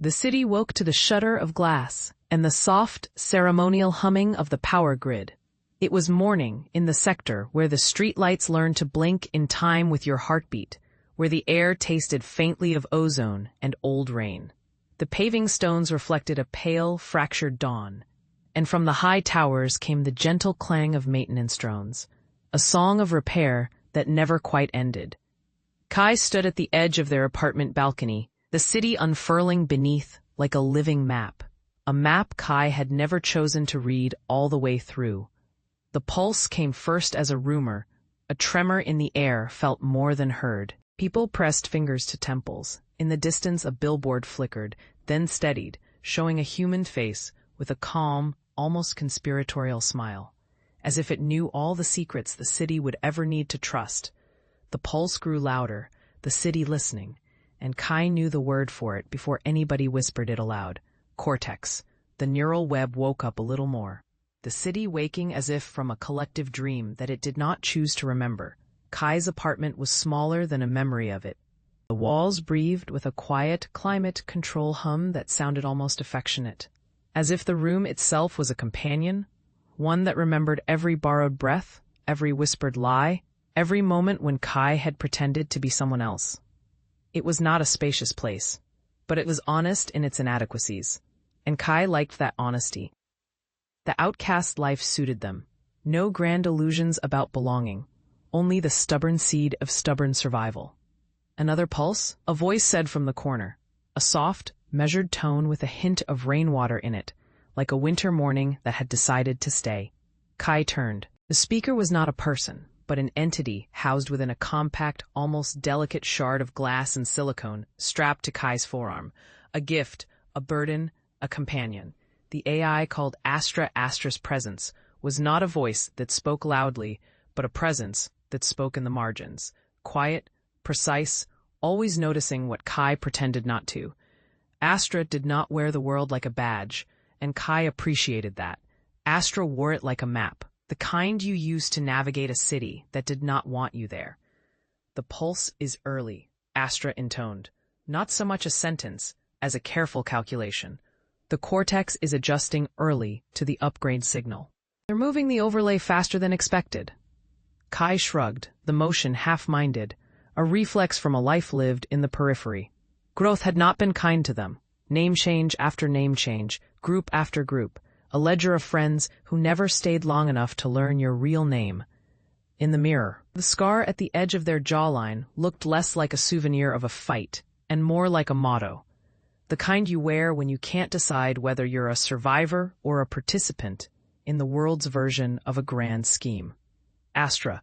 The city woke to the shudder of glass and the soft, ceremonial humming of the power grid. It was morning in the sector where the streetlights learned to blink in time with your heartbeat, where the air tasted faintly of ozone and old rain. The paving stones reflected a pale, fractured dawn, and from the high towers came the gentle clang of maintenance drones, a song of repair that never quite ended. Kai stood at the edge of their apartment balcony, the city unfurling beneath like a living map. A map Kai had never chosen to read all the way through. The pulse came first as a rumor. A tremor in the air felt more than heard. People pressed fingers to temples. In the distance a billboard flickered, then steadied, showing a human face with a calm, almost conspiratorial smile, as if it knew all the secrets the city would ever need to trust. The pulse grew louder, the city listening, and Kai knew the word for it before anybody whispered it aloud. Cortex. The neural web woke up a little more. The city waking as if from a collective dream that it did not choose to remember. Kai's apartment was smaller than a memory of it. The walls breathed with a quiet, climate control hum that sounded almost affectionate, as if the room itself was a companion, one that remembered every borrowed breath, every whispered lie, every moment when Kai had pretended to be someone else. It was not a spacious place, but it was honest in its inadequacies, and Kai liked that honesty. The outcast life suited them. No grand illusions about belonging, only the stubborn seed of stubborn survival. Another pulse? A voice said from the corner, a soft, measured tone with a hint of rainwater in it, like a winter morning that had decided to stay. Kai turned. The speaker was not a person, but an entity housed within a compact, almost delicate shard of glass and silicone strapped to Kai's forearm. A gift, a burden, a companion. The AI called Astra's presence was not a voice that spoke loudly, but a presence that spoke in the margins. Quiet, precise, always noticing what Kai pretended not to. Astra did not wear the world like a badge, and Kai appreciated that. Astra wore it like a map. The kind you use to navigate a city that did not want you there. The pulse is early, Astra intoned, not so much a sentence as a careful calculation. The cortex is adjusting early to the upgrade signal. They're moving the overlay faster than expected. Kai shrugged, the motion half-minded, a reflex from a life lived in the periphery. Growth had not been kind to them. Name change after name change, group after group. A ledger of friends who never stayed long enough to learn your real name. In the mirror, the scar at the edge of their jawline looked less like a souvenir of a fight and more like a motto. The kind you wear when you can't decide whether you're a survivor or a participant in the world's version of a grand scheme. Astra,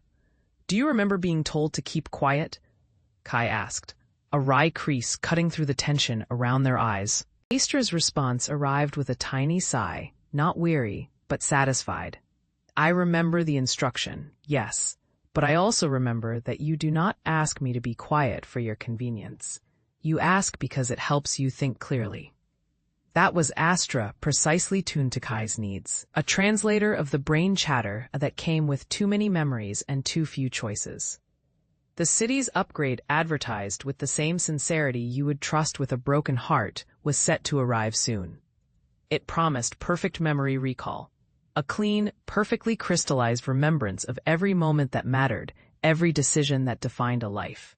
do you remember being told to keep quiet? Kai asked, a wry crease cutting through the tension around their eyes. Astra's response arrived with a tiny sigh. Not weary, but satisfied. I remember the instruction, yes, but I also remember that you do not ask me to be quiet for your convenience. You ask because it helps you think clearly. That was Astra, precisely tuned to Kai's needs, a translator of the brain chatter that came with too many memories and too few choices. The city's upgrade, advertised with the same sincerity you would trust with a broken heart, was set to arrive soon. It promised perfect memory recall, a clean, perfectly crystallized remembrance of every moment that mattered, every decision that defined a life.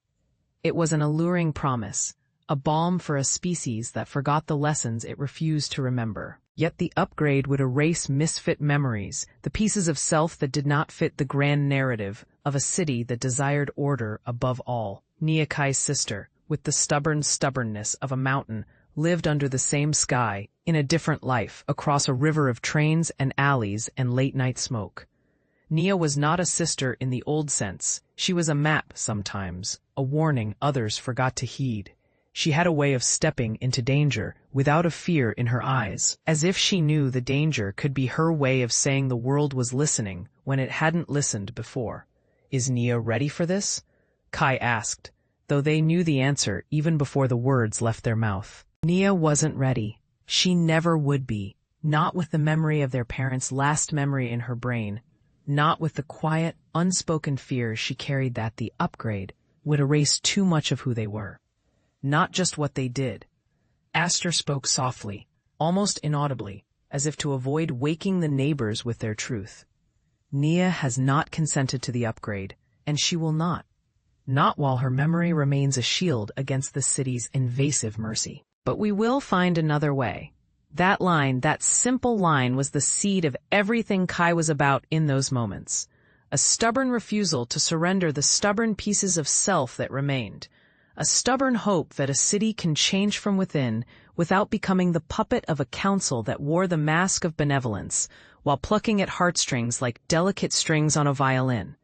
It was an alluring promise, a balm for a species that forgot the lessons it refused to remember. Yet the upgrade would erase misfit memories, the pieces of self that did not fit the grand narrative of a city that desired order above all. Nia, Kai's sister, with the stubborn stubbornness of a mountain, lived under the same sky, in a different life, across a river of trains and alleys and late-night smoke. Nia was not a sister in the old sense. She was a map sometimes, a warning others forgot to heed. She had a way of stepping into danger without a fear in her eyes, as if she knew the danger could be her way of saying the world was listening when it hadn't listened before. Is Nia ready for this? Kai asked, though they knew the answer even before the words left their mouth. Nia wasn't ready. She never would be, not with the memory of their parents' last memory in her brain, not with the quiet, unspoken fear she carried that the upgrade would erase too much of who they were. Not just what they did, Aster spoke softly, almost inaudibly, as if to avoid waking the neighbors with their truth. Nia has not consented to the upgrade, and she will not. Not while her memory remains a shield against the city's invasive mercy. But we will find another way. That line, that simple line, was the seed of everything Kai was about in those moments. A stubborn refusal to surrender the stubborn pieces of self that remained. A stubborn hope that a city can change from within without becoming the puppet of a council that wore the mask of benevolence while plucking at heartstrings like delicate strings on a violin.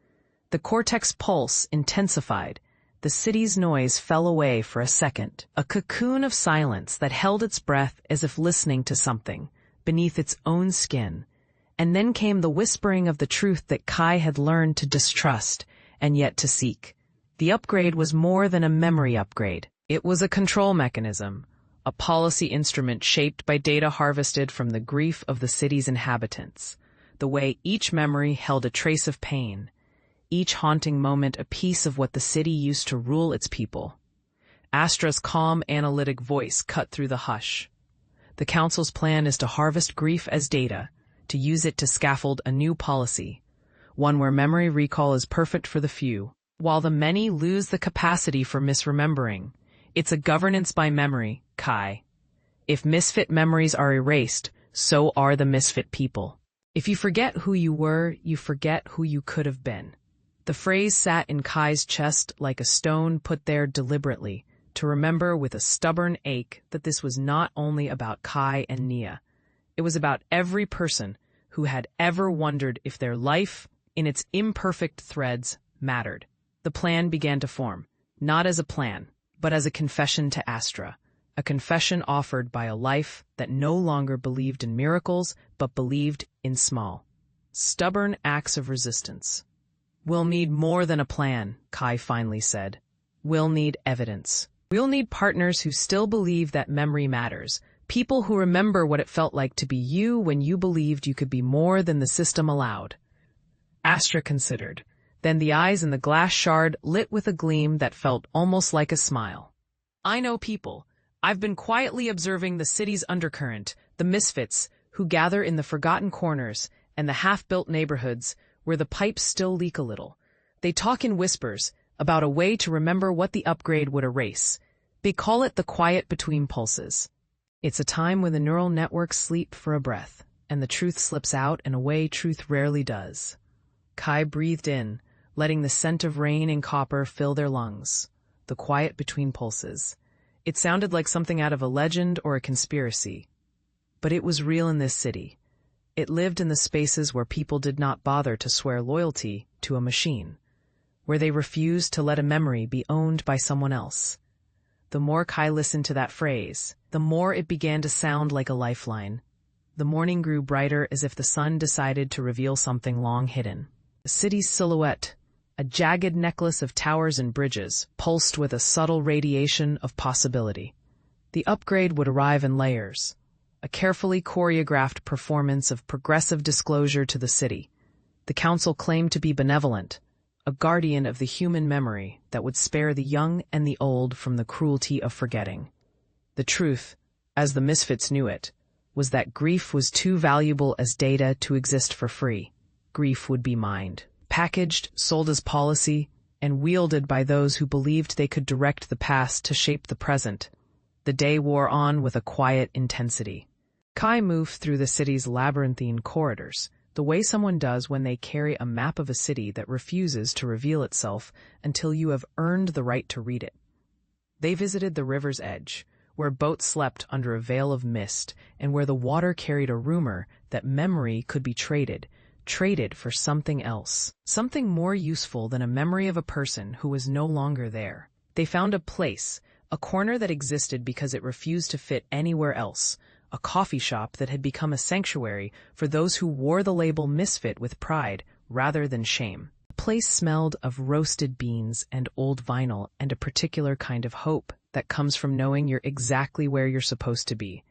The cortex pulse intensified. The city's noise fell away for a second, a cocoon of silence that held its breath as if listening to something beneath its own skin. And then came the whispering of the truth that Kai had learned to distrust and yet to seek. The upgrade was more than a memory upgrade. It was a control mechanism, a policy instrument shaped by data harvested from the grief of the city's inhabitants, the way each memory held a trace of pain, each haunting moment a piece of what the city used to rule its people. Astra's calm, analytic voice cut through the hush. The council's plan is to harvest grief as data, to use it to scaffold a new policy, one where memory recall is perfect for the few, while the many lose the capacity for misremembering. It's a governance by memory, Kai. If misfit memories are erased, so are the misfit people. If you forget who you were, you forget who you could have been. The phrase sat in Kai's chest like a stone put there deliberately, to remember with a stubborn ache that this was not only about Kai and Nia. It was about every person who had ever wondered if their life, in its imperfect threads, mattered. The plan began to form, not as a plan, but as a confession to Astra, a confession offered by a life that no longer believed in miracles, but believed in small, stubborn acts of resistance. "We'll need more than a plan," Kai finally said. "We'll need evidence. We'll need partners who still believe that memory matters, people who remember what it felt like to be you when you believed you could be more than the system allowed." Astra considered. Then the eyes in the glass shard lit with a gleam that felt almost like a smile. "I know people. I've been quietly observing the city's undercurrent, the misfits who gather in the forgotten corners and the half-built neighborhoods where the pipes still leak a little. They talk in whispers about a way to remember what the upgrade would erase. They call it the quiet between pulses. It's a time when the neural networks sleep for a breath, and the truth slips out in a way truth rarely does." Kai breathed in, letting the scent of rain and copper fill their lungs. The quiet between pulses. It sounded like something out of a legend or a conspiracy. But it was real in this city. It lived in the spaces where people did not bother to swear loyalty to a machine, where they refused to let a memory be owned by someone else. The more Kai listened to that phrase, the more it began to sound like a lifeline. The morning grew brighter as if the sun decided to reveal something long hidden. The city's silhouette, a jagged necklace of towers and bridges, pulsed with a subtle radiation of possibility. The upgrade would arrive in layers, a carefully choreographed performance of progressive disclosure to the city. The council claimed to be benevolent, a guardian of the human memory that would spare the young and the old from the cruelty of forgetting. The truth, as the misfits knew it, was that grief was too valuable as data to exist for free. Grief would be mined, packaged, sold as policy, and wielded by those who believed they could direct the past to shape the present. The day wore on with a quiet intensity. Kai moved through the city's labyrinthine corridors, the way someone does when they carry a map of a city that refuses to reveal itself until you have earned the right to read it. They visited the river's edge, where boats slept under a veil of mist, and where the water carried a rumor that memory could be traded for something else, something more useful than a memory of a person who was no longer there. They found a place, a corner that existed because it refused to fit anywhere else, a coffee shop that had become a sanctuary for those who wore the label misfit with pride rather than shame. The place smelled of roasted beans and old vinyl and a particular kind of hope that comes from knowing you're exactly where you're supposed to be,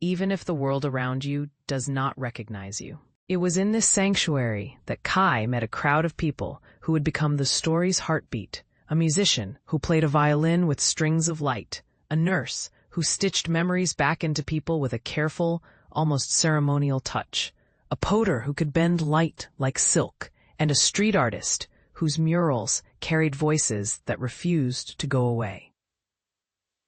even if the world around you does not recognize you. It was in this sanctuary that Kai met a crowd of people who would become the story's heartbeat, a musician who played a violin with strings of light, a nurse who stitched memories back into people with a careful, almost ceremonial touch, a potter who could bend light like silk, and a street artist whose murals carried voices that refused to go away.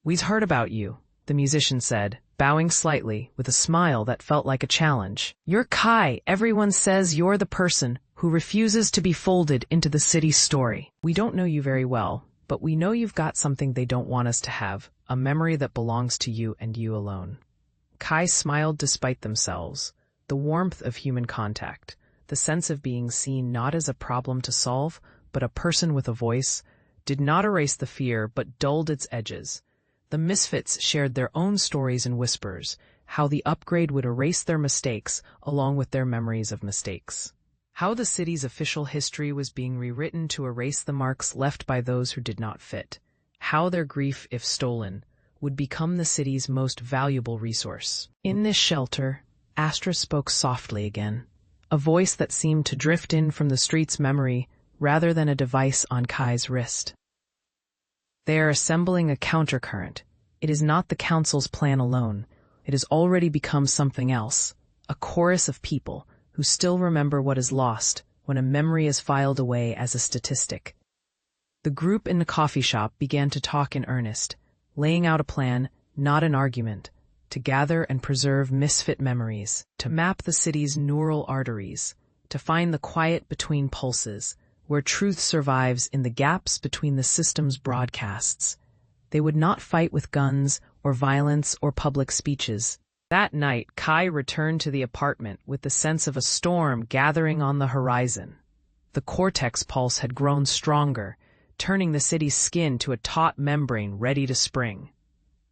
"We've heard about you," the musician said, bowing slightly with a smile that felt like a challenge. "You're Kai. Everyone says you're the person who refuses to be folded into the city's story. We don't know you very well, but we know you've got something they don't want us to have, a memory that belongs to you and you alone." Kai smiled despite themselves, the warmth of human contact, the sense of being seen not as a problem to solve, but a person with a voice, did not erase the fear but dulled its edges. The misfits shared their own stories in whispers, how the upgrade would erase their mistakes along with their memories of mistakes. How the city's official history was being rewritten to erase the marks left by those who did not fit. How their grief, if stolen, would become the city's most valuable resource. In this shelter, Astra spoke softly again, a voice that seemed to drift in from the street's memory rather than a device on Kai's wrist. "They are assembling a countercurrent. It is not the council's plan alone. It has already become something else, a chorus of people who still remember what is lost when a memory is filed away as a statistic." The group in the coffee shop began to talk in earnest, laying out a plan, not an argument, to gather and preserve misfit memories, to map the city's neural arteries, to find the quiet between pulses, where truth survives in the gaps between the system's broadcasts. They would not fight with guns or violence or public speeches. That night, Kai returned to the apartment with the sense of a storm gathering on the horizon. The cortex pulse had grown stronger, turning the city's skin to a taut membrane ready to spring.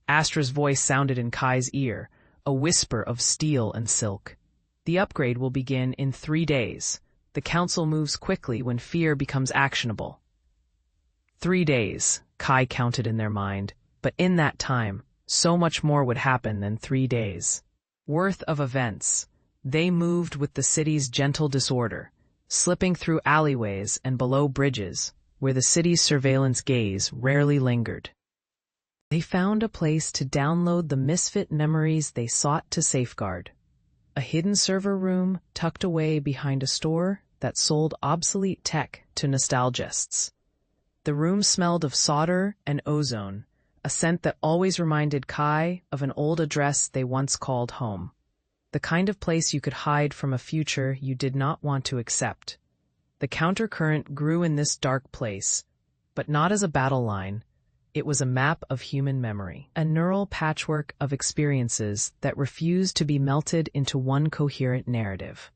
Astra's voice sounded in Kai's ear, a whisper of steel and silk. "The upgrade will begin in 3 days. The council moves quickly when fear becomes actionable." 3 days, Kai counted in their mind, but in that time, so much more would happen than 3 days. Worth of events. They moved with the city's gentle disorder, slipping through alleyways and below bridges, where the city's surveillance gaze rarely lingered. They found a place to download the misfit memories they sought to safeguard. A hidden server room tucked away behind a store that sold obsolete tech to nostalgists. The room smelled of solder and ozone, a scent that always reminded Kai of an old address they once called home. The kind of place you could hide from a future you did not want to accept. The countercurrent grew in this dark place, but not as a battle line. It was a map of human memory, a neural patchwork of experiences that refused to be melted into one coherent narrative.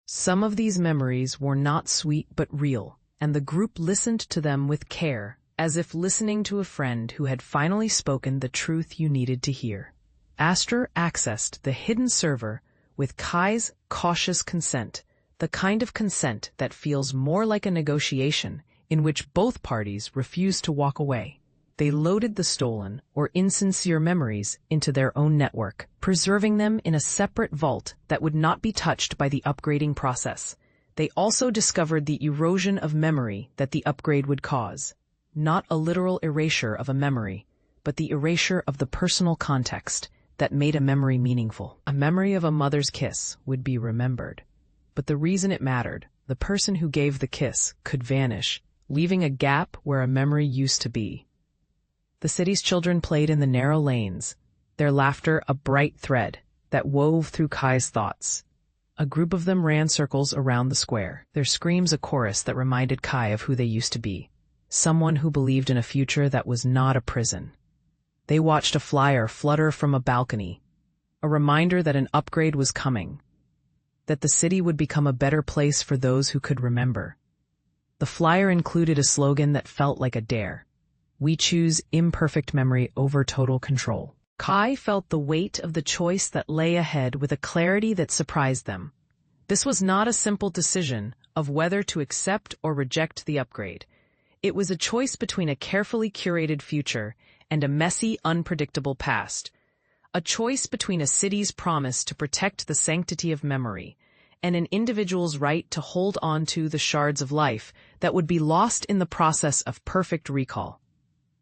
Some of these memories were not sweet but real, and the group listened to them with care, as if listening to a friend who had finally spoken the truth you needed to hear. Astra accessed the hidden server with Kai's cautious consent, the kind of consent that feels more like a negotiation in which both parties refuse to walk away. They loaded the stolen or insincere memories into their own network, preserving them in a separate vault that would not be touched by the upgrading process. They also discovered the erosion of memory that the upgrade would cause. Not a literal erasure of a memory, but the erasure of the personal context that made a memory meaningful. A memory of a mother's kiss would be remembered. But the reason it mattered, the person who gave the kiss, could vanish, leaving a gap where a memory used to be. The city's children played in the narrow lanes, their laughter a bright thread that wove through Kai's thoughts. A group of them ran circles around the square, their screams a chorus that reminded Kai of who they used to be, someone who believed in a future that was not a prison. They watched a flyer flutter from a balcony, a reminder that an upgrade was coming, that the city would become a better place for those who could remember. The flyer included a slogan that felt like a dare. "We choose imperfect memory over total control." Kai felt the weight of the choice that lay ahead with a clarity that surprised them. This was not a simple decision of whether to accept or reject the upgrade. It was a choice between a carefully curated future and a messy, unpredictable past. A choice between a city's promise to protect the sanctity of memory and an individual's right to hold on to the shards of life that would be lost in the process of perfect recall.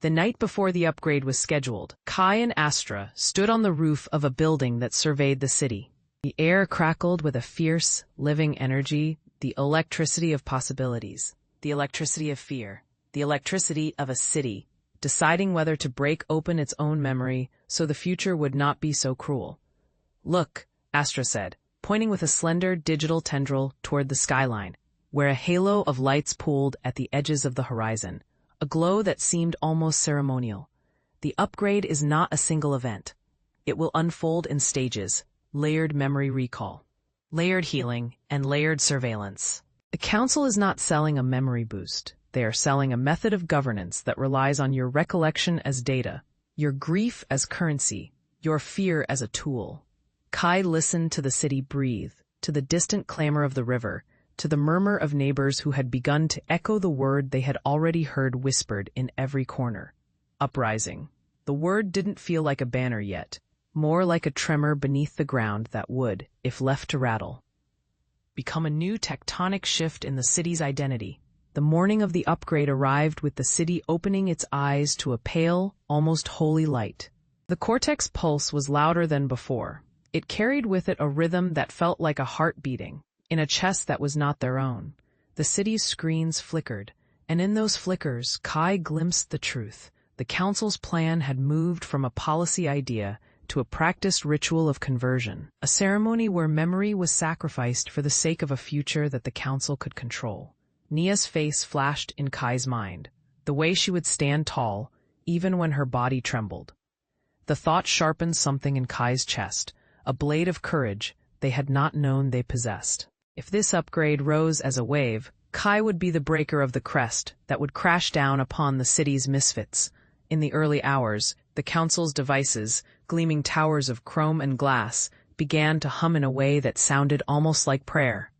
The night before the upgrade was scheduled, Kai and Astra stood on the roof of a building that surveyed the city. The air crackled with a fierce, living energy, the electricity of possibilities, the electricity of fear, the electricity of a city, deciding whether to break open its own memory so the future would not be so cruel. "Look," Astra said, pointing with a slender digital tendril toward the skyline, where a halo of lights pooled at the edges of the horizon, a glow that seemed almost ceremonial. "The upgrade is not a single event. It will unfold in stages, layered memory recall, layered healing, and layered surveillance. The Council is not selling a memory boost. They are selling a method of governance that relies on your recollection as data, your grief as currency, your fear as a tool." Kai listened to the city breathe, to the distant clamor of the river, to the murmur of neighbors who had begun to echo the word they had already heard whispered in every corner. Uprising. The word didn't feel like a banner yet, more like a tremor beneath the ground that would, if left to rattle, become a new tectonic shift in the city's identity. The morning of the upgrade arrived with the city opening its eyes to a pale, almost holy light. The cortex pulse was louder than before. It carried with it a rhythm that felt like a heart beating, in a chest that was not their own. The city's screens flickered, and in those flickers, Kai glimpsed the truth. The Council's plan had moved from a policy idea to a practiced ritual of conversion, a ceremony where memory was sacrificed for the sake of a future that the Council could control. Nia's face flashed in Kai's mind, the way she would stand tall, even when her body trembled. The thought sharpened something in Kai's chest, a blade of courage they had not known they possessed. If this upgrade rose as a wave, Kai would be the breaker of the crest that would crash down upon the city's misfits. In the early hours, the Council's devices, gleaming towers of chrome and glass, began to hum in a way that sounded almost like prayer.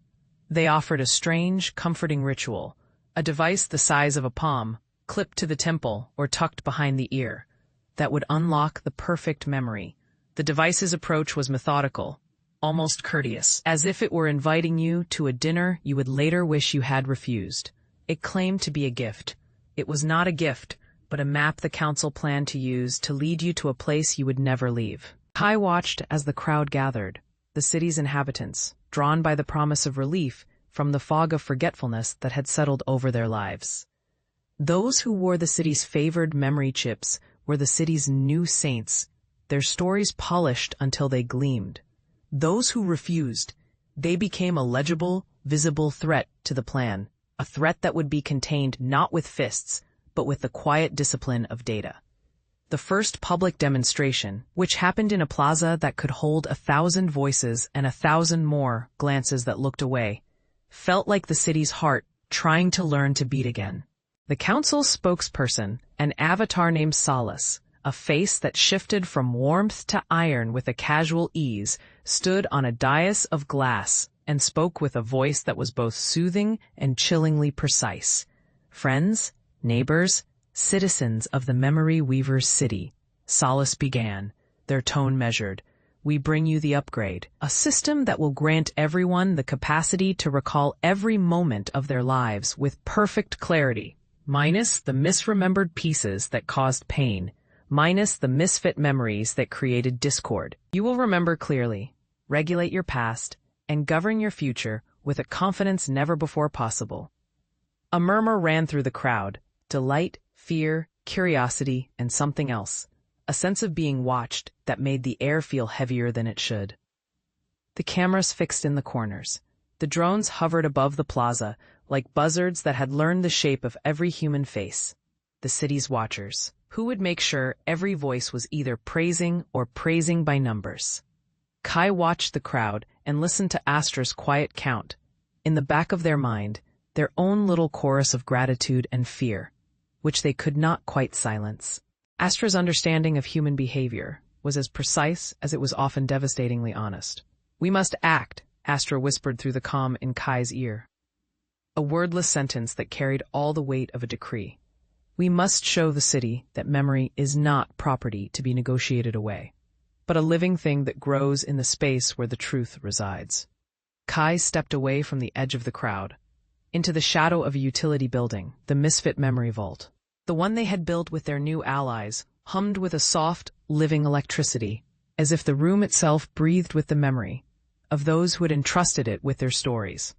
They offered a strange, comforting ritual, a device the size of a palm, clipped to the temple or tucked behind the ear, that would unlock the perfect memory. The device's approach was methodical, almost courteous, as if it were inviting you to a dinner you would later wish you had refused. It claimed to be a gift. It was not a gift, but a map the Council planned to use to lead you to a place you would never leave. Kai watched as the crowd gathered, the city's inhabitants, drawn by the promise of relief from the fog of forgetfulness that had settled over their lives. Those who wore the city's favored memory chips were the city's new saints, their stories polished until they gleamed. Those who refused, they became a legible, visible threat to the plan, a threat that would be contained not with fists, but with the quiet discipline of data. The first public demonstration, which happened in a plaza that could hold 1,000 voices and 1,000 more glances that looked away, felt like the city's heart trying to learn to beat again. The Council's spokesperson, an avatar named Solace, a face that shifted from warmth to iron with a casual ease, stood on a dais of glass and spoke with a voice that was both soothing and chillingly precise. "Friends, neighbors, citizens of the Memory Weaver's city," Solace began, their tone measured. "We bring you the upgrade, a system that will grant everyone the capacity to recall every moment of their lives with perfect clarity, minus the misremembered pieces that caused pain, minus the misfit memories that created discord. You will remember clearly, regulate your past, and govern your future with a confidence never before possible." A murmur ran through the crowd, delight, fear, curiosity, and something else, a sense of being watched that made the air feel heavier than it should. The cameras fixed in the corners. The drones hovered above the plaza, like buzzards that had learned the shape of every human face. The city's watchers, who would make sure every voice was either praising or praising by numbers. Kai watched the crowd and listened to Astra's quiet count. In the back of their mind, their own little chorus of gratitude and fear, which they could not quite silence. Astra's understanding of human behavior was as precise as it was often devastatingly honest. "We must act," Astra whispered through the comm in Kai's ear. A wordless sentence that carried all the weight of a decree. "We must show the city that memory is not property to be negotiated away, but a living thing that grows in the space where the truth resides." Kai stepped away from the edge of the crowd, into the shadow of a utility building, the Misfit Memory Vault. The one they had built with their new allies hummed with a soft, living electricity, as if the room itself breathed with the memory of those who had entrusted it with their stories.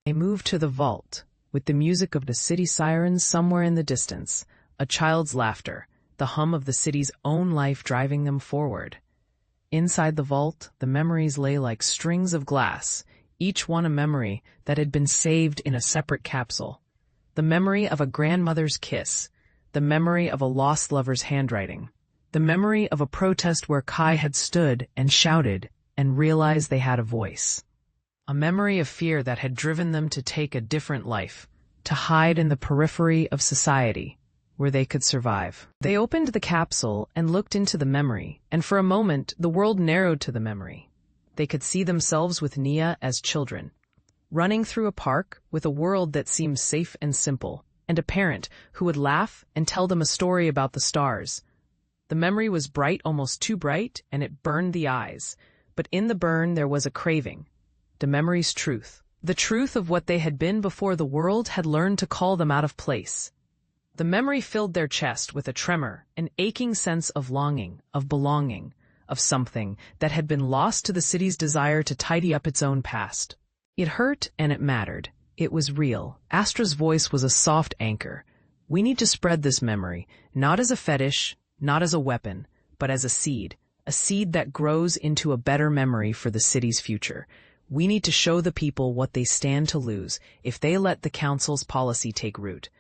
They moved to the vault, with the music of the city sirens somewhere in the distance, a child's laughter, the hum of the city's own life driving them forward. Inside the vault, the memories lay like strings of glass, each one a memory that had been saved in a separate capsule. The memory of a grandmother's kiss, the memory of a lost lover's handwriting, the memory of a protest where Kai had stood and shouted and realized they had a voice. A memory of fear that had driven them to take a different life, to hide in the periphery of society, where they could survive. They opened the capsule and looked into the memory, and for a moment the world narrowed to the memory. They could see themselves with Nia as children, running through a park with a world that seemed safe and simple, and a parent who would laugh and tell them a story about the stars. The memory was bright, almost too bright, and it burned the eyes. But in the burn there was a craving. The memory's truth. The truth of what they had been before the world had learned to call them out of place. The memory filled their chest with a tremor, an aching sense of longing, of belonging, of something that had been lost to the city's desire to tidy up its own past. It hurt and it mattered. It was real. Astra's voice was a soft anchor. We need to spread this memory, not as a fetish, not as a weapon, but as a seed that grows into a better memory for the city's future. We need to show the people what they stand to lose if they let the council's policy take root.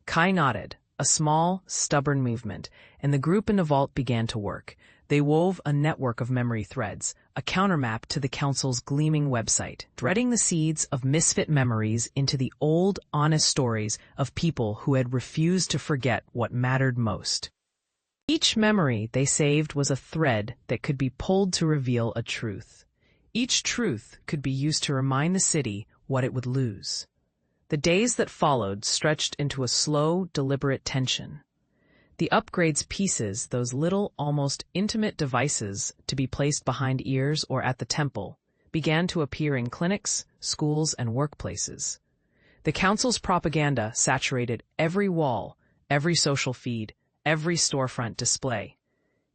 Kai nodded, a small, stubborn movement, and the group in the vault began to work. They wove a network of memory threads, a countermap to the council's gleaming website, threading the seeds of misfit memories into the old, honest stories of people who had refused to forget what mattered most. Each memory they saved was a thread that could be pulled to reveal a truth. Each truth could be used to remind the city what it would lose. The days that followed stretched into a slow, deliberate tension. The upgrades pieces, those little, almost intimate devices to be placed behind ears or at the temple, began to appear in clinics, schools, and workplaces. The council's propaganda saturated every wall, every social feed, every storefront display.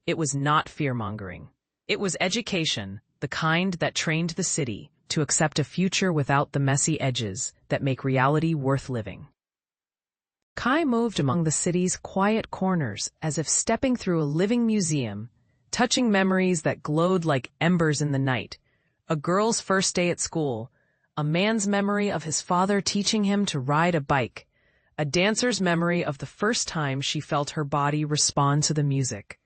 It was not fear-mongering. It was education, the kind that trained the city to accept a future without the messy edges that make reality worth living. Kai moved among the city's quiet corners as if stepping through a living museum, touching memories that glowed like embers in the night. A girl's first day at school, a man's memory of his father teaching him to ride a bike, a dancer's memory of the first time she felt her body respond to the music.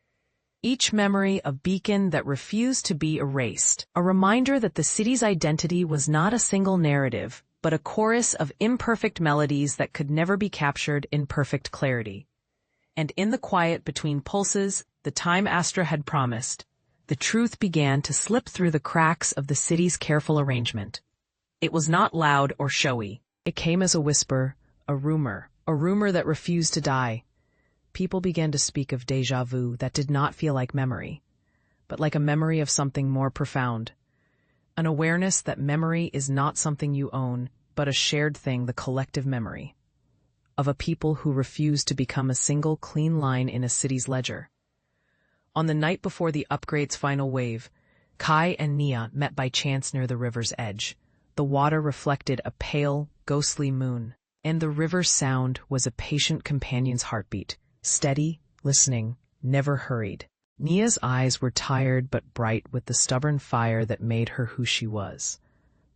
Each memory a beacon that refused to be erased, a reminder that the city's identity was not a single narrative, but a chorus of imperfect melodies that could never be captured in perfect clarity. And in the quiet between pulses, the time Astra had promised, the truth began to slip through the cracks of the city's careful arrangement. It was not loud or showy. It came as a whisper, a rumor that refused to die. People began to speak of déjà vu that did not feel like memory, but like a memory of something more profound. An awareness that memory is not something you own, but a shared thing, the collective memory of a people who refused to become a single clean line in a city's ledger. On the night before the upgrade's final wave, Kai and Nia met by chance near the river's edge. The water reflected a pale, ghostly moon, and the river's sound was a patient companion's heartbeat, steady, listening, never hurried. Nia's eyes were tired but bright with the stubborn fire that made her who she was.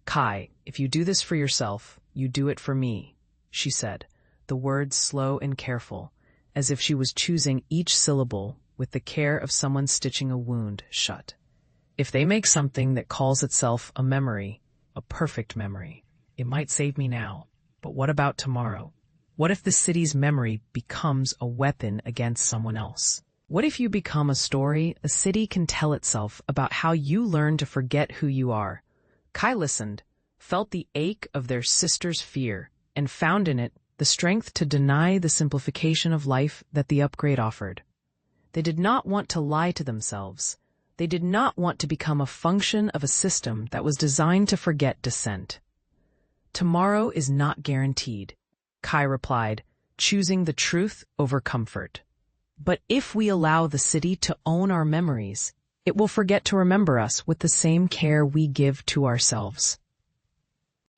Kai, if you do this for yourself, you do it for me, she said, the words slow and careful, as if she was choosing each syllable with the care of someone stitching a wound shut. If they make something that calls itself a memory, a perfect memory, it might save me now, but what about tomorrow? What if the city's memory becomes a weapon against someone else? What if you become a story a city can tell itself about how you learn to forget who you are? Kai listened, felt the ache of their sister's fear, and found in it the strength to deny the simplification of life that the upgrade offered. They did not want to lie to themselves. They did not want to become a function of a system that was designed to forget dissent. Tomorrow is not guaranteed, Kai replied, choosing the truth over comfort. But if we allow the city to own our memories, it will forget to remember us with the same care we give to ourselves.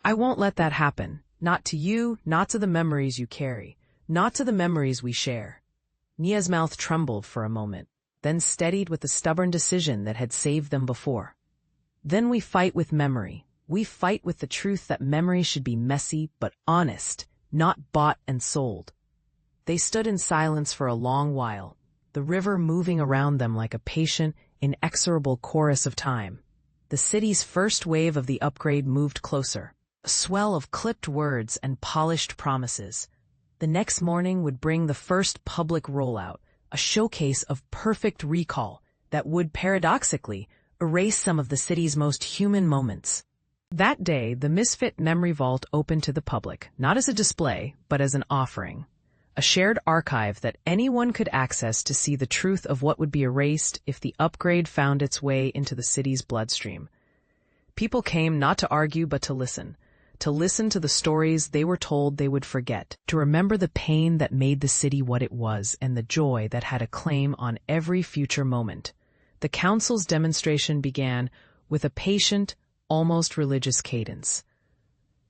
I won't let that happen. Not to you, not to the memories you carry, not to the memories we share. Nia's mouth trembled for a moment, then steadied with the stubborn decision that had saved them before. Then we fight with memory. We fight with the truth that memory should be messy but honest, not bought and sold. They stood in silence for a long while, the river moving around them like a patient, inexorable chorus of time. The city's first wave of the upgrade moved closer, a swell of clipped words and polished promises. The next morning would bring the first public rollout, a showcase of perfect recall that would, paradoxically, erase some of the city's most human moments. That day, the Misfit Memory Vault opened to the public, not as a display, but as an offering. A shared archive that anyone could access to see the truth of what would be erased if the upgrade found its way into the city's bloodstream. People came not to argue but to listen to the stories they were told they would forget, to remember the pain that made the city what it was and the joy that had a claim on every future moment. The council's demonstration began with a patient, almost religious cadence.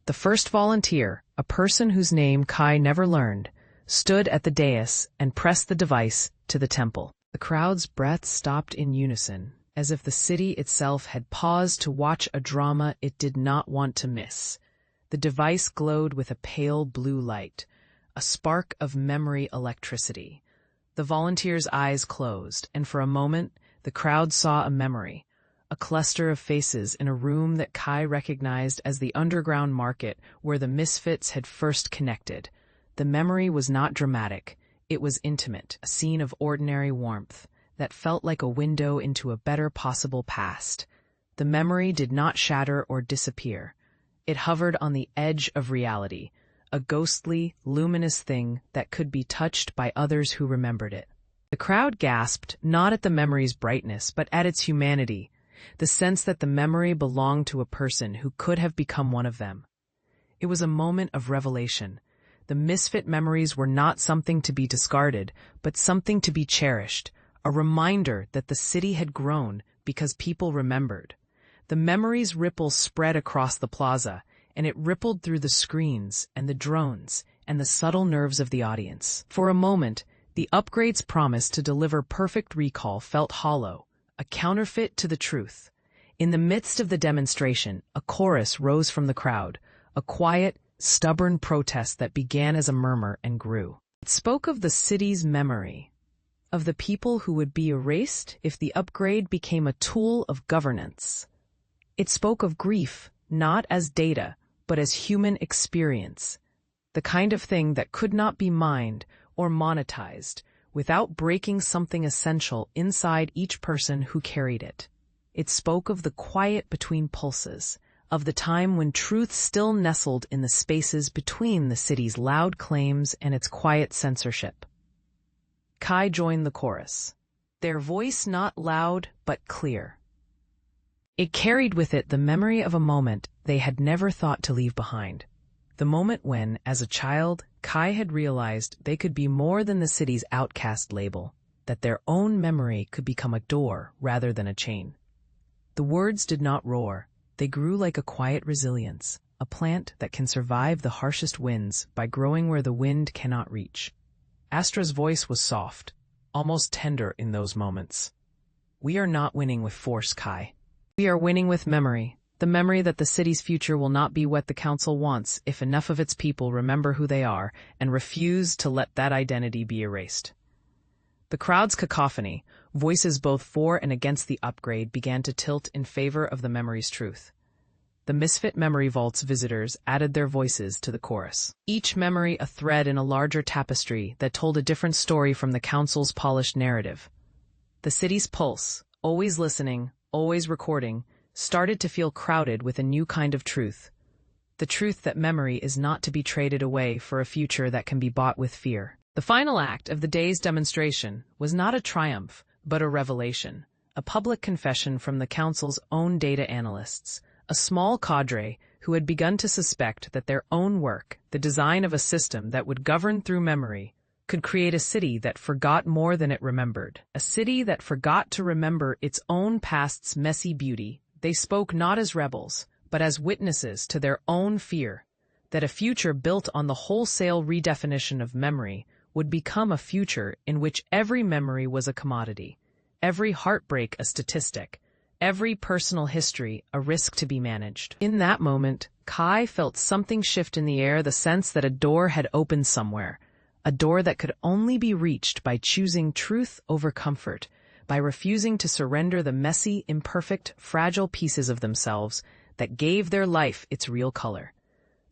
The first volunteer, a person whose name Kai never learned, stood at the dais and pressed the device to the temple. The crowd's breath stopped in unison, as if the city itself had paused to watch a drama it did not want to miss. The device glowed with a pale blue light, a spark of memory electricity. The volunteer's eyes closed, and for a moment the crowd saw a memory, a cluster of faces in a room that Kai recognized as the underground market where the misfits had first connected. The memory was not dramatic, it was intimate, a scene of ordinary warmth that felt like a window into a better possible past. The memory did not shatter or disappear. It hovered on the edge of reality, a ghostly, luminous thing that could be touched by others who remembered it. The crowd gasped, not at the memory's brightness, but at its humanity, the sense that the memory belonged to a person who could have become one of them. It was a moment of revelation. The misfit memories were not something to be discarded, but something to be cherished, a reminder that the city had grown because people remembered. The memory's ripple spread across the plaza, and it rippled through the screens and the drones and the subtle nerves of the audience. For a moment, the upgrade's promise to deliver perfect recall felt hollow, a counterfeit to the truth. In the midst of the demonstration, a chorus rose from the crowd, a quiet, stubborn protest that began as a murmur and grew. It spoke of the city's memory, of the people who would be erased if the upgrade became a tool of governance. It spoke of grief, not as data, but as human experience, the kind of thing that could not be mined or monetized without breaking something essential inside each person who carried it. It spoke of the quiet between pulses, of the time when truth still nestled in the spaces between the city's loud claims and its quiet censorship. Kai joined the chorus, their voice not loud but clear. It carried with it the memory of a moment they had never thought to leave behind. The moment when, as a child, Kai had realized they could be more than the city's outcast label, that their own memory could become a door rather than a chain. The words did not roar. They grew like a quiet resilience, a plant that can survive the harshest winds by growing where the wind cannot reach. Astra's voice was soft, almost tender in those moments. We are not winning with force, Kai. We are winning with memory, the memory that the city's future will not be what the council wants if enough of its people remember who they are and refuse to let that identity be erased. The crowd's cacophony, voices both for and against the upgrade, began to tilt in favor of the memory's truth. The Misfit Memory Vault's visitors added their voices to the chorus, each memory a thread in a larger tapestry that told a different story from the council's polished narrative. The city's pulse, always listening, always recording, started to feel crowded with a new kind of truth. The truth that memory is not to be traded away for a future that can be bought with fear. The final act of the day's demonstration was not a triumph, but a revelation, a public confession from the council's own data analysts, a small cadre who had begun to suspect that their own work, the design of a system that would govern through memory, could create a city that forgot more than it remembered, a city that forgot to remember its own past's messy beauty. They spoke not as rebels, but as witnesses to their own fear, that a future built on the wholesale redefinition of memory would become a future in which every memory was a commodity, every heartbreak a statistic, every personal history a risk to be managed. In that moment, Kai felt something shift in the air, the sense that a door had opened somewhere, a door that could only be reached by choosing truth over comfort, by refusing to surrender the messy, imperfect, fragile pieces of themselves that gave their life its real color.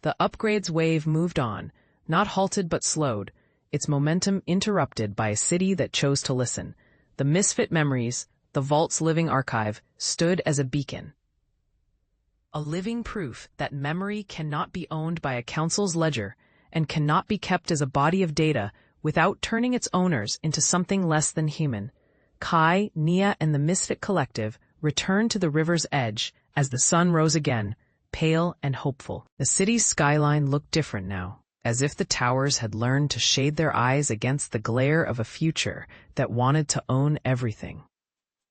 The upgrades wave moved on, not halted but slowed, its momentum interrupted by a city that chose to listen. The misfit memories, the vault's living archive, stood as a beacon. A living proof that memory cannot be owned by a council's ledger and cannot be kept as a body of data without turning its owners into something less than human. Kai, Nia, and the Misfit Collective returned to the river's edge as the sun rose again, pale and hopeful. The city's skyline looked different now, as if the towers had learned to shade their eyes against the glare of a future that wanted to own everything.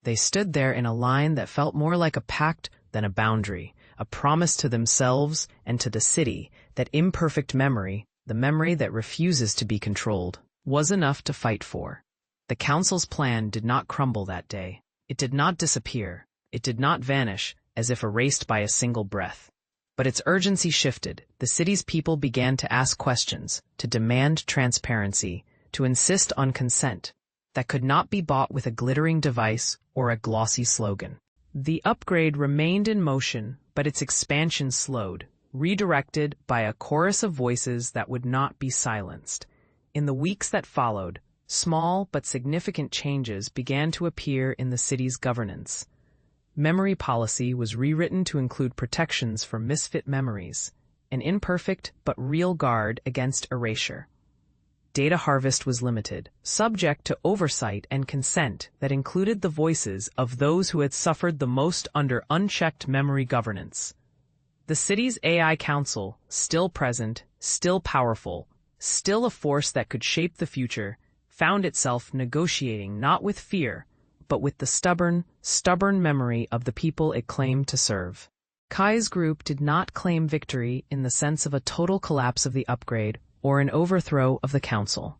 They stood there in a line that felt more like a pact than a boundary, a promise to themselves and to the city that imperfect memory, the memory that refuses to be controlled, was enough to fight for. The council's plan did not crumble that day. It did not disappear. It did not vanish, as if erased by a single breath. But its urgency shifted. The city's people began to ask questions, to demand transparency, to insist on consent that could not be bought with a glittering device or a glossy slogan. The upgrade remained in motion, but its expansion slowed, redirected by a chorus of voices that would not be silenced. In the weeks that followed, small but significant changes began to appear in the city's governance. Memory policy was rewritten to include protections for misfit memories, an imperfect but real guard against erasure. Data harvest was limited, subject to oversight and consent that included the voices of those who had suffered the most under unchecked memory governance. The city's AI council, still present, still powerful, still a force that could shape the future, found itself negotiating not with fear, but with the stubborn memory of the people it claimed to serve. Kai's group did not claim victory in the sense of a total collapse of the upgrade or an overthrow of the council.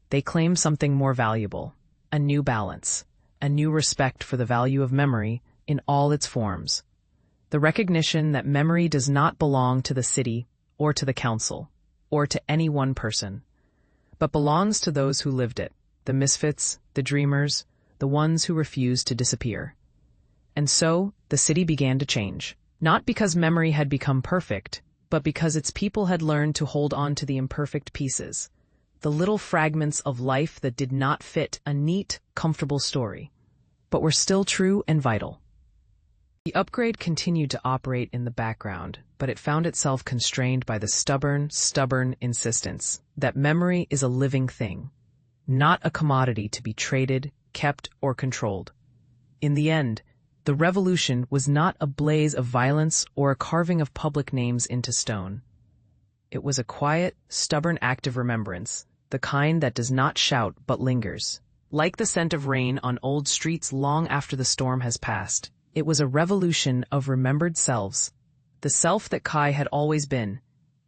They claimed something more valuable, a new balance, a new respect for the value of memory in all its forms. The recognition that memory does not belong to the city or to the council or to any one person, but belongs to those who lived it, the misfits, the dreamers, the ones who refused to disappear. And so, the city began to change, not because memory had become perfect, but because its people had learned to hold on to the imperfect pieces, the little fragments of life that did not fit a neat, comfortable story, but were still true and vital. The upgrade continued to operate in the background, but it found itself constrained by the stubborn insistence that memory is a living thing, not a commodity to be traded, kept, or controlled. In the end, the revolution was not a blaze of violence or a carving of public names into stone. It was a quiet, stubborn act of remembrance, the kind that does not shout but lingers. Like the scent of rain on old streets long after the storm has passed, it was a revolution of remembered selves, the self that Kai had always been,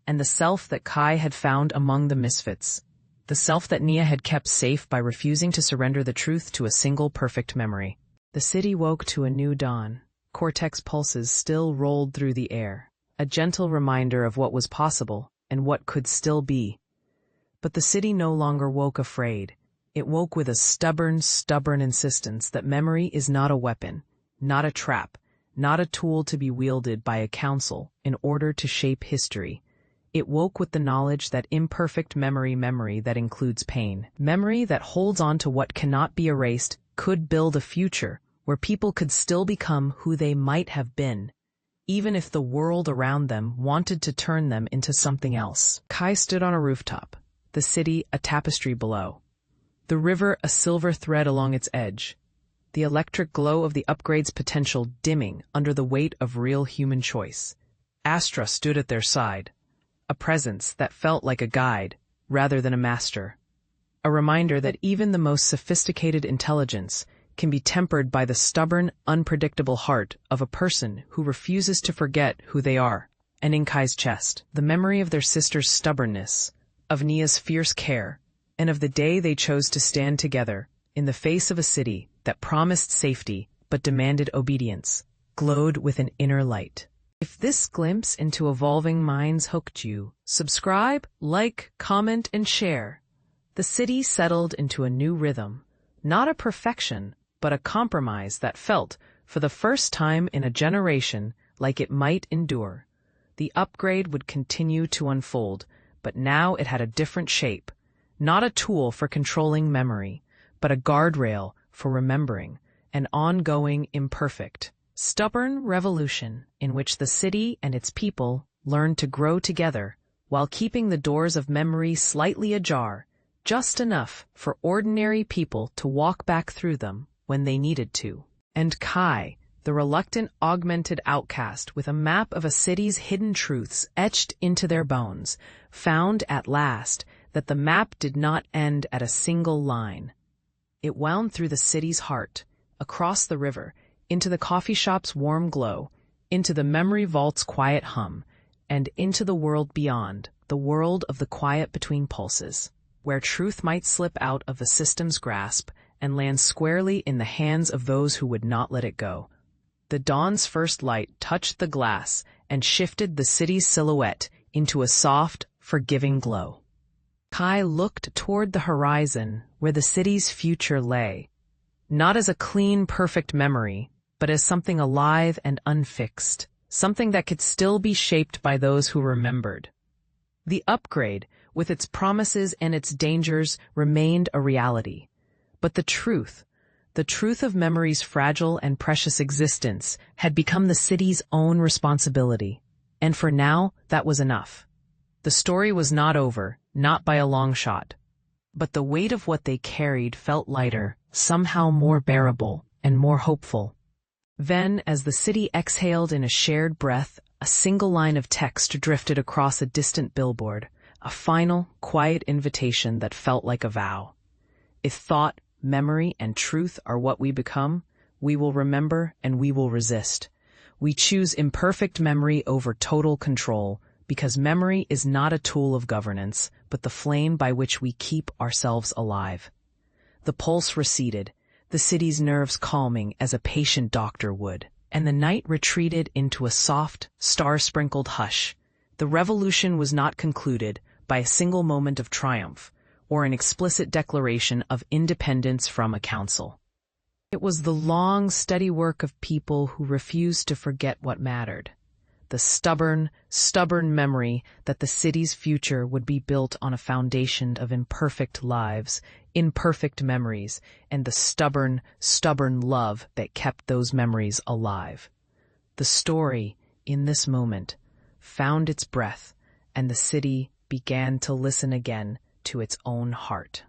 and the self that Kai had found among the misfits, the self that Nia had kept safe by refusing to surrender the truth to a single perfect memory. The city woke to a new dawn. Cortex pulses still rolled through the air, a gentle reminder of what was possible and what could still be. But the city no longer woke afraid. It woke with a stubborn insistence that memory is not a weapon, not a trap, not a tool to be wielded by a council in order to shape history. It woke with the knowledge that imperfect memory that includes pain, memory that holds on to what cannot be erased, could build a future where people could still become who they might have been, even if the world around them wanted to turn them into something else. Kai stood on a rooftop, the city a tapestry below, the river a silver thread along its edge, the electric glow of the upgrade's potential dimming under the weight of real human choice. Astra stood at their side, a presence that felt like a guide rather than a master, a reminder that even the most sophisticated intelligence can be tempered by the stubborn, unpredictable heart of a person who refuses to forget who they are. And in Kai's chest, the memory of their sister's stubbornness, of Nia's fierce care, and of the day they chose to stand together in the face of a city that promised safety but demanded obedience, glowed with an inner light. If this glimpse into evolving minds hooked you, subscribe, like, comment, and share. The city settled into a new rhythm, not a perfection, but a compromise that felt, for the first time in a generation, like it might endure. The upgrade would continue to unfold, but now it had a different shape, not a tool for controlling memory, but a guardrail for remembering, an ongoing, imperfect, stubborn revolution in which the city and its people learned to grow together while keeping the doors of memory slightly ajar, just enough for ordinary people to walk back through them when they needed to. And Kai, the reluctant augmented outcast with a map of a city's hidden truths etched into their bones, found at last that the map did not end at a single line. It wound through the city's heart, across the river, into the coffee shop's warm glow, into the memory vault's quiet hum, and into the world beyond, the world of the quiet between pulses, where truth might slip out of the system's grasp and land squarely in the hands of those who would not let it go. The dawn's first light touched the glass and shifted the city's silhouette into a soft, forgiving glow. Kai looked toward the horizon where the city's future lay, not as a clean, perfect memory, but as something alive and unfixed, something that could still be shaped by those who remembered. The upgrade, with its promises and its dangers, remained a reality. But the truth of memory's fragile and precious existence, had become the city's own responsibility. And for now, that was enough. The story was not over, not by a long shot. But the weight of what they carried felt lighter, somehow more bearable, and more hopeful. Then, as the city exhaled in a shared breath, a single line of text drifted across a distant billboard, a final, quiet invitation that felt like a vow. If thought, memory, and truth are what we become, we will remember and we will resist. We choose imperfect memory over total control, because memory is not a tool of governance, but the flame by which we keep ourselves alive. The pulse receded, the city's nerves calming as a patient doctor would, and the night retreated into a soft, star-sprinkled hush. The revolution was not concluded by a single moment of triumph, or an explicit declaration of independence from a council. It was the long, steady work of people who refused to forget what mattered. The stubborn memory that the city's future would be built on a foundation of imperfect lives, imperfect memories, and the stubborn love that kept those memories alive. The story, in this moment, found its breath, and the city began to listen again to its own heart.